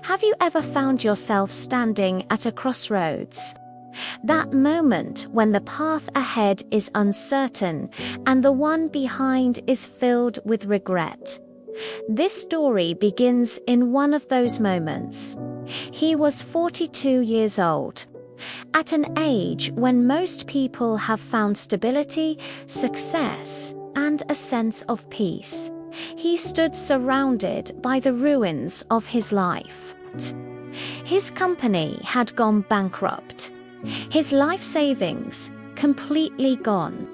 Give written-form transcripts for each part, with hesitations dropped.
Have you ever found yourself standing at a crossroads? That moment when the path ahead is uncertain and the one behind is filled with regret. This story begins in one of those moments. He was 42 years old. At an age when most people have found stability, success, and a sense of peace, he stood surrounded by the ruins of his life. His company had gone bankrupt. His life savings completely gone.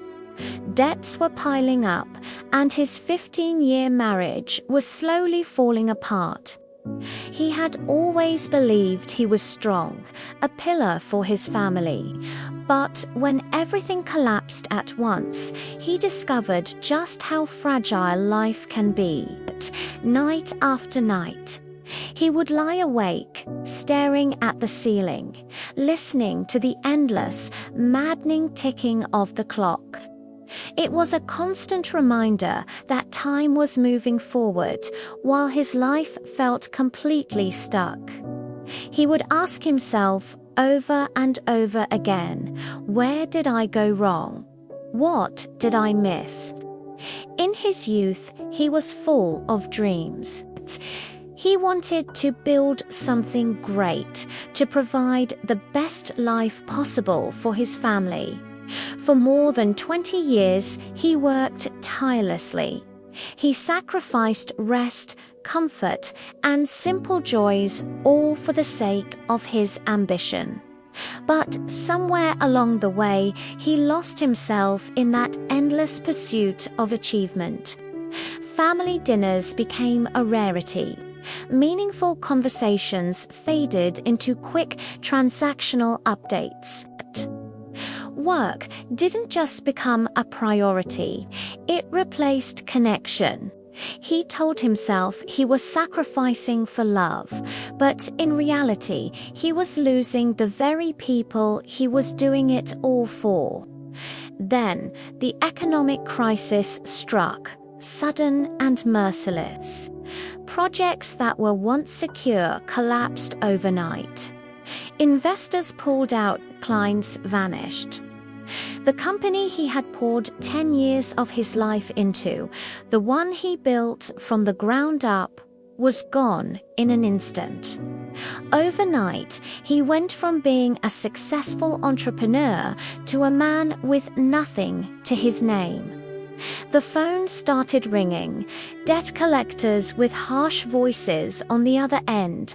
Debts were piling up, and his 15-year marriage was slowly falling apart. He had always believed he was strong, a pillar for his family. But when everything collapsed at once, he discovered just how fragile life can be. Night after night, he would lie awake, staring at the ceiling, listening to the endless, maddening ticking of the clock. It was a constant reminder that time was moving forward, while his life felt completely stuck. He would ask himself over and over again, where did I go wrong? What did I miss? In his youth, he was full of dreams. He wanted to build something great, to provide the best life possible for his family. For more than 20 years, he worked tirelessly. He sacrificed rest, comfort, and simple joys, all for the sake of his ambition. But somewhere along the way, he lost himself in that endless pursuit of achievement. Family dinners became a rarity. Meaningful conversations faded into quick transactional updates. Work didn't just become a priority, it replaced connection. He told himself he was sacrificing for love, but in reality, he was losing the very people he was doing it all for. Then, the economic crisis struck, sudden and merciless. Projects that were once secure collapsed overnight. Investors pulled out, clients vanished. The company he had poured 10 years of his life into, the one he built from the ground up, was gone in an instant. Overnight, he went from being a successful entrepreneur to a man with nothing to his name. The phone started ringing, debt collectors with harsh voices on the other end.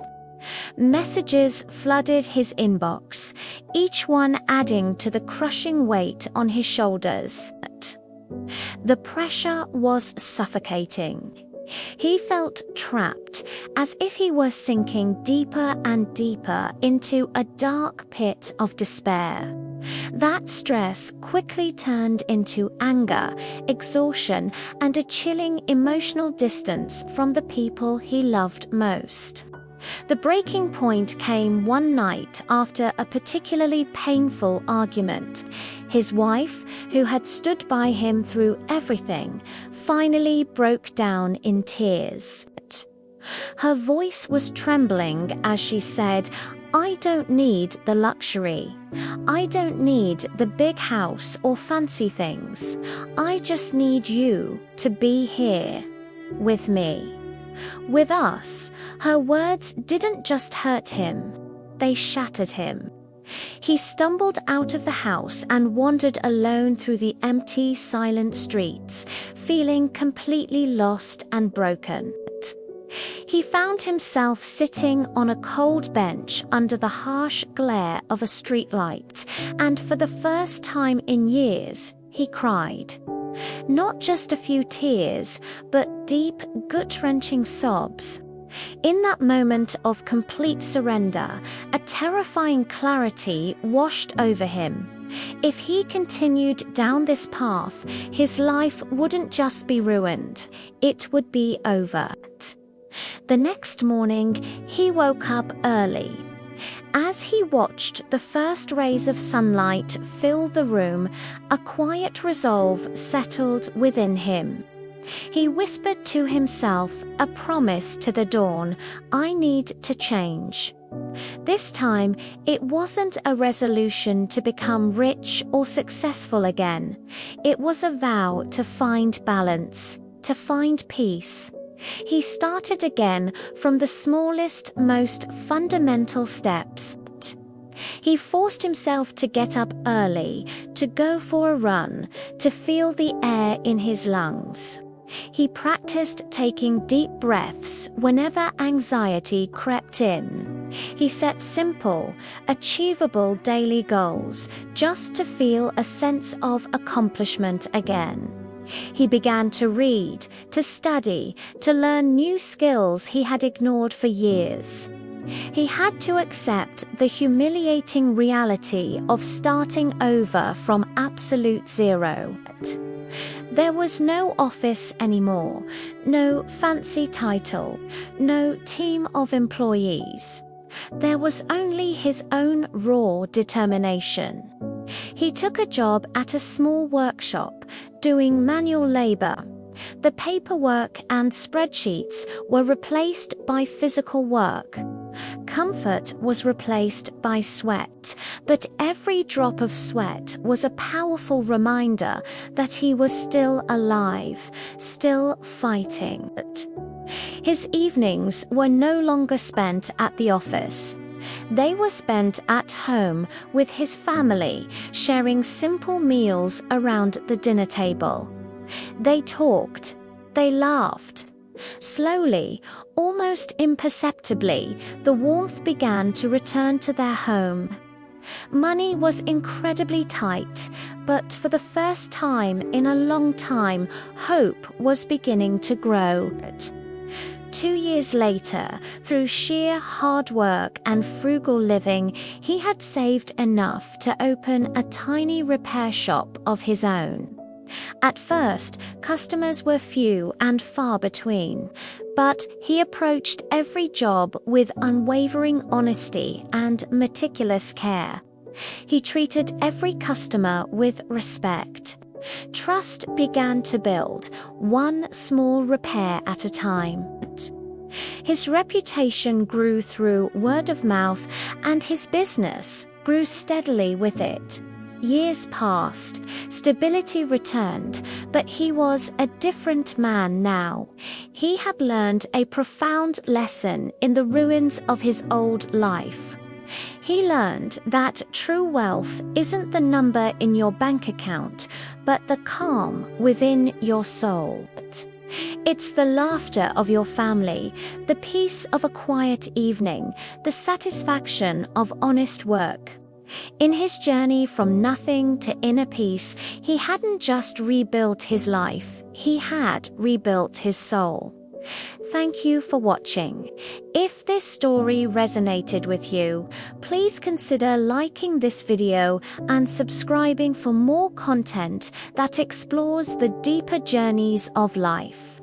Messages flooded his inbox, each one adding to the crushing weight on his shoulders. The pressure was suffocating. He felt trapped, as if he were sinking deeper and deeper into a dark pit of despair. That stress quickly turned into anger, exhaustion, and a chilling emotional distance from the people he loved most. The breaking point came one night after a particularly painful argument. His wife, who had stood by him through everything, finally broke down in tears. Her voice was trembling as she said, "I don't need the luxury. I don't need the big house or fancy things. I just need you to be here with me." With us, her words didn't just hurt him, they shattered him. He stumbled out of the house and wandered alone through the empty, silent streets, feeling completely lost and broken. He found himself sitting on a cold bench under the harsh glare of a streetlight, and for the first time in years, he cried. Not just a few tears, but deep, gut-wrenching sobs. In that moment of complete surrender, a terrifying clarity washed over him. If he continued down this path, his life wouldn't just be ruined, it would be over. The next morning, he woke up early. As he watched the first rays of sunlight fill the room, a quiet resolve settled within him. He whispered to himself, a promise to the dawn, I need to change. This time, it wasn't a resolution to become rich or successful again. It was a vow to find balance, to find peace. He started again from the smallest, most fundamental steps. He forced himself to get up early, to go for a run, to feel the air in his lungs. He practiced taking deep breaths whenever anxiety crept in. He set simple, achievable daily goals just to feel a sense of accomplishment again. He began to read, to study, to learn new skills he had ignored for years. He had to accept the humiliating reality of starting over from absolute zero. There was no office anymore, no fancy title, no team of employees. There was only his own raw determination. He took a job at a small workshop, doing manual labor. The paperwork and spreadsheets were replaced by physical work. Comfort was replaced by sweat, but every drop of sweat was a powerful reminder that he was still alive, still fighting. His evenings were no longer spent at the office. They were spent at home with his family, sharing simple meals around the dinner table. They talked, they laughed. Slowly, almost imperceptibly, the warmth began to return to their home. Money was incredibly tight, but for the first time in a long time, hope was beginning to grow. 2 years later, through sheer hard work and frugal living, he had saved enough to open a tiny repair shop of his own. At first, customers were few and far between, but he approached every job with unwavering honesty and meticulous care. He treated every customer with respect. Trust began to build, one small repair at a time. His reputation grew through word of mouth, and his business grew steadily with it. Years passed, stability returned, but he was a different man now. He had learned a profound lesson in the ruins of his old life. He learned that true wealth isn't the number in your bank account, but the calm within your soul. It's the laughter of your family, the peace of a quiet evening, the satisfaction of honest work. In his journey from nothing to inner peace, he hadn't just rebuilt his life, he had rebuilt his soul. Thank you for watching. If this story resonated with you, please consider liking this video and subscribing for more content that explores the deeper journeys of life.